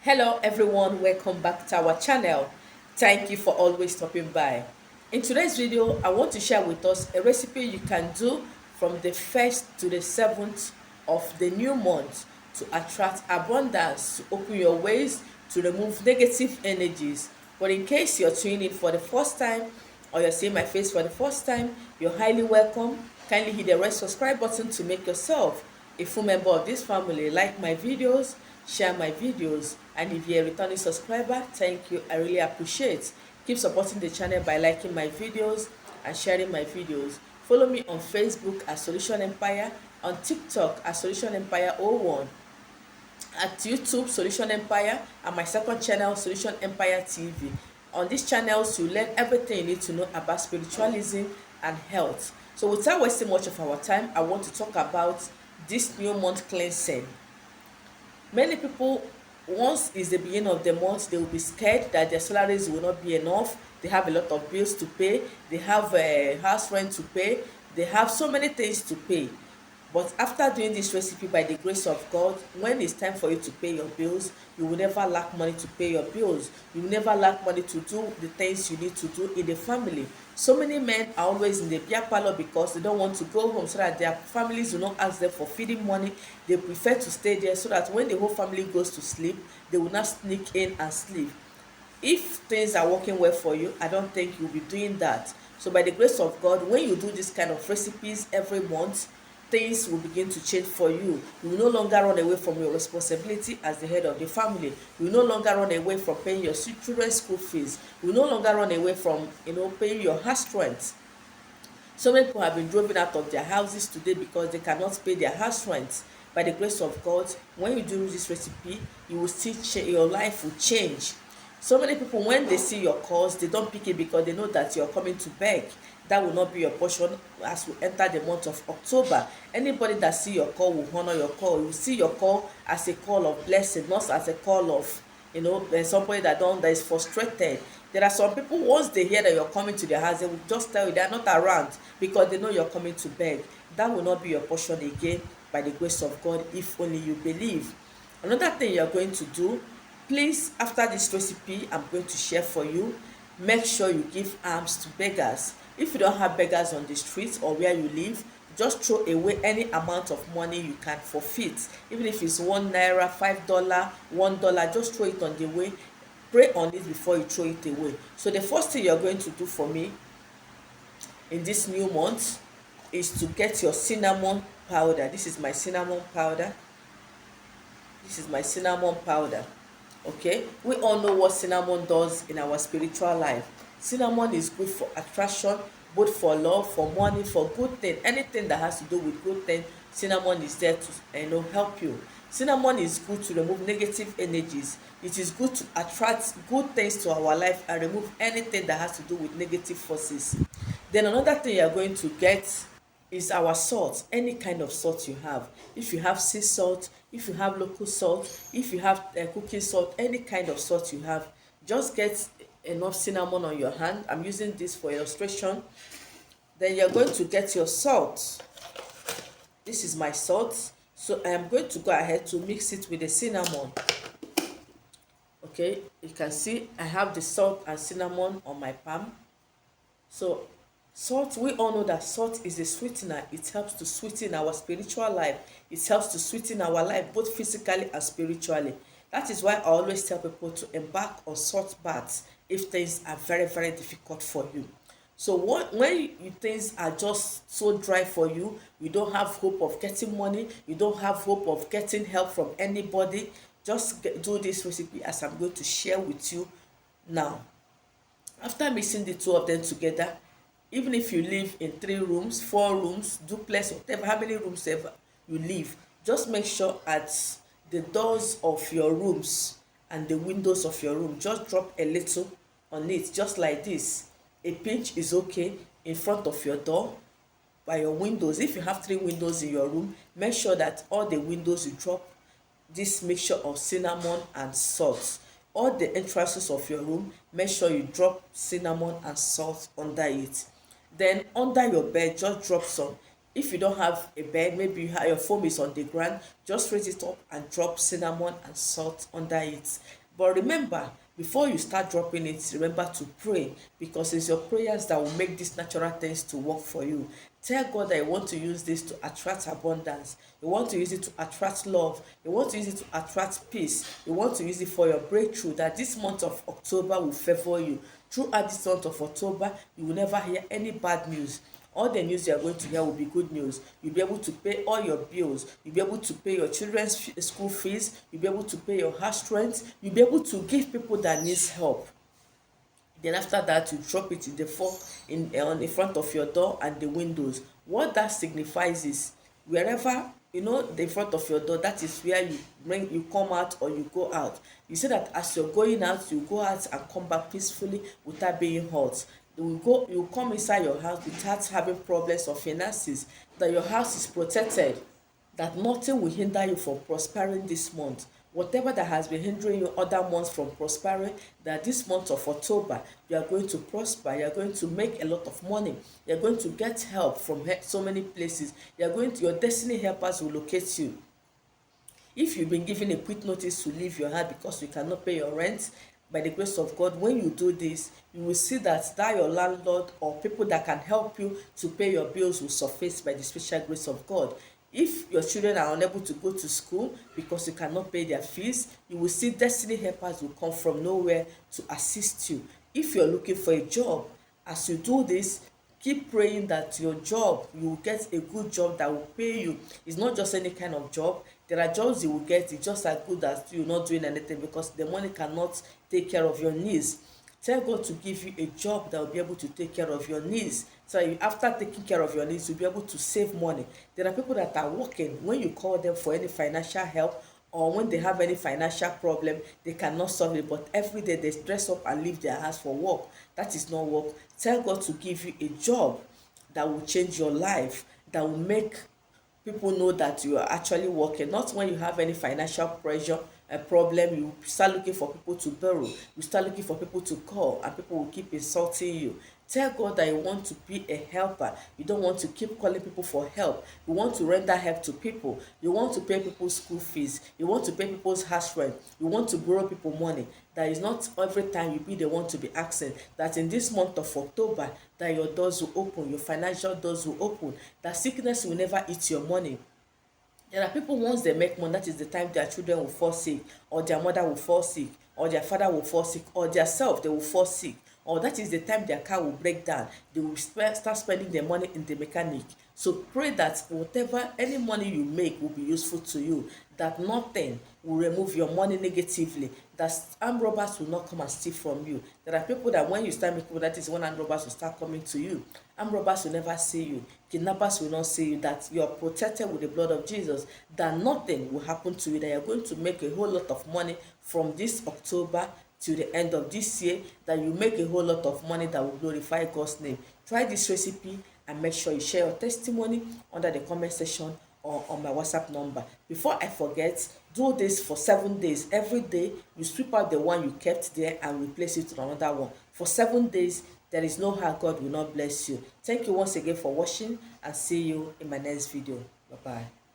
Hello everyone, welcome back to our channel. Thank you for always stopping by. In today's video, I want to share with us a recipe you can do from the 1st to the 7th of the new month to attract abundance, to open your ways, to remove negative energies. But in case you're tuning in for the first time or you're seeing my face for the first time, you're highly welcome. Kindly hit the red subscribe button to make yourself a full member of this family. Like my videos, share my videos, and if you're a returning subscriber, thank you. I really appreciate. Keep supporting the channel by liking my videos and sharing my videos. Follow me on Facebook at Solution Empire, on TikTok at Solution Empire 01, at YouTube Solution Empire, and my second channel Solution Empire TV. On these channels, you learn everything you need to know about spiritualism and health. So without wasting much of our time, I want to talk about this new month cleansing. Many people, once is the beginning of the month, they will be scared that their salaries will not be enough. They have a lot of bills to pay. They have house rent to pay. They have so many things to pay. But after doing this recipe by the grace of God, when it's time for you to pay your bills, you will never lack money to pay your bills. You will never lack money to do the things you need to do in the family. So many men are always in the beer parlor because they don't want to go home so that their families will not ask them for feeding money. They prefer to stay there so that when the whole family goes to sleep, they will not sneak in and sleep. If things are working well for you, I don't think you'll be doing that. So by the grace of God, when you do this kind of recipes every month, things will begin to change for you. You will no longer run away from your responsibility as the head of the family. You will no longer run away from paying your children's school fees. You will no longer run away from paying your house rent. So many people have been driven out of their houses today because they cannot pay their house rent. By the grace of God, when you do this recipe, you will see your life will change. So many people, when they see your calls, they don't pick it because they know that you're coming to beg. That will not be your portion as we enter the month of October. Anybody that see your call will honor your call. You see your call as a call of blessing, not as a call of there's somebody that is frustrated. There are some people, once they hear that you're coming to their house, they will just tell you they're not around because they know you're coming to beg. That will not be your portion again by the grace of God, if only you believe. Another thing you're going to do, please, after this recipe I'm going to share for you, make sure you give alms to beggars. If you don't have beggars on the streets or where you live, just throw away any amount of money you can forfeit. Even if it's 1 naira, $5, $1, just throw it on the way. Pray on it before you throw it away. So the first thing you're going to do for me in this new month is to get your cinnamon powder. This is my cinnamon powder. Okay, we all know what cinnamon does in our spiritual life. Cinnamon is good for attraction, both for love, for money, for good thing. Anything that has to do with good thing, cinnamon is there to help you. Cinnamon is good to remove negative energies. It is good to attract good things to our life and remove anything that has to do with negative forces. Then another thing you are going to get is our salt. Any kind of salt you have, if you have sea salt, if you have local salt, if you have cooking salt, any kind of salt you have, just get enough cinnamon on your hand. I'm using this for illustration. Then you're going to get your salt. This is my salt, so I am going to go ahead to mix it with the cinnamon. Okay, you can see I have the salt and cinnamon on my palm. So salt, we all know that salt is a sweetener. It helps to sweeten our spiritual life. It helps to sweeten our life both physically and spiritually. That is why I always tell people to embark on salt baths if things are very, very difficult for you. So when things are just so dry for you, you don't have hope of getting money, you don't have hope of getting help from anybody, just do this recipe as I'm going to share with you now. After mixing the two of them together, even if you live in 3 rooms, 4 rooms, duplex, whatever, how many rooms ever you live, just make sure at the doors of your rooms and the windows of your room, just drop a little on it, just like this. A pinch is okay in front of your door, by your windows. If you have 3 windows in your room, make sure that all the windows you drop this mixture of cinnamon and salt. All the entrances of your room, make sure you drop cinnamon and salt under it. Then under your bed, just drop some. If you don't have a bed, maybe your foam is on the ground, just raise it up and drop cinnamon and salt under it. But remember, before you start dropping it, remember to pray, because it's your prayers that will make these natural things to work for you. Tell God that you want to use this to attract abundance. You want to use it to attract love. You want to use it to attract peace. You want to use it for your breakthrough, that this month of October will favor you. Throughout this month of October, you will never hear any bad news. All the news you are going to hear will be good news. You'll be able to pay all your bills. You'll be able to pay your children's school fees. You'll be able to pay your house rent. You'll be able to give people that needs help. Then after that, you drop it in the on the front of your door and the windows. What that signifies is, wherever the front of your door, that is where you come out or you go out. You say that as you're going out, you go out and come back peacefully without being hurt. You come inside your house without having problems or finances, that your house is protected, that nothing will hinder you from prospering this month. Whatever that has been hindering you other months from prospering, that this month of October, you are going to prosper, you are going to make a lot of money, you are going to get help from so many places, your destiny helpers will locate you. If you've been given a quick notice to leave your house because you cannot pay your rent, by the grace of God, when you do this, you will see that your landlord or people that can help you to pay your bills will surface by the special grace of God. If your children are unable to go to school because you cannot pay their fees, you will see destiny helpers will come from nowhere to assist you. If you're looking for a job, as you do this, keep praying that your job, you will get a good job that will pay you. It's not just any kind of job. There are jobs you will get, it's just as good as you not doing anything, because the money cannot take care of your needs. Tell God to give you a job that will be able to take care of your needs. So after taking care of your needs, you'll be able to save money. There are people that are working. When you call them for any financial help, or when they have any financial problem, they cannot solve it, but every day they dress up and leave their house for work. That is not work. Tell God to give you a job that will change your life, that will make people know that you are actually working. Not when you have any financial pressure, a problem, you start looking for people to borrow, you start looking for people to call, and people will keep insulting you. Tell God that you want to be a helper. You don't want to keep calling people for help. You want to render help to people. You want to pay people's school fees. You want to pay people's house rent. You want to borrow people money. That is not every time you be the one to be asking. That in this month of October, that your doors will open, your financial doors will open. That sickness will never eat your money. There are people, once they make money, that is the time their children will fall sick, or their mother will fall sick, or their father will fall sick, or their self, they will fall sick, or that is the time their car will break down. They will start spending their money in the mechanic. So pray that whatever, any money you make will be useful to you, that nothing will remove your money negatively, that armed robbers will not come and steal from you. There are people that when you start making, that is when armed robbers will start coming to you. Armed robbers will never see you. Kidnappers will not see you. That you are protected with the blood of Jesus. That nothing will happen to you. That you are going to make a whole lot of money from this October till the end of this year. That you make a whole lot of money that will glorify God's name. Try this recipe and make sure you share your testimony under the comment section or on my WhatsApp number. Before I forget, do this for 7 days. Every day you sweep out the one you kept there and replace it with another one. For 7 days, there is no how God will not bless you. Thank you once again for watching, and see you in my next video. Bye bye.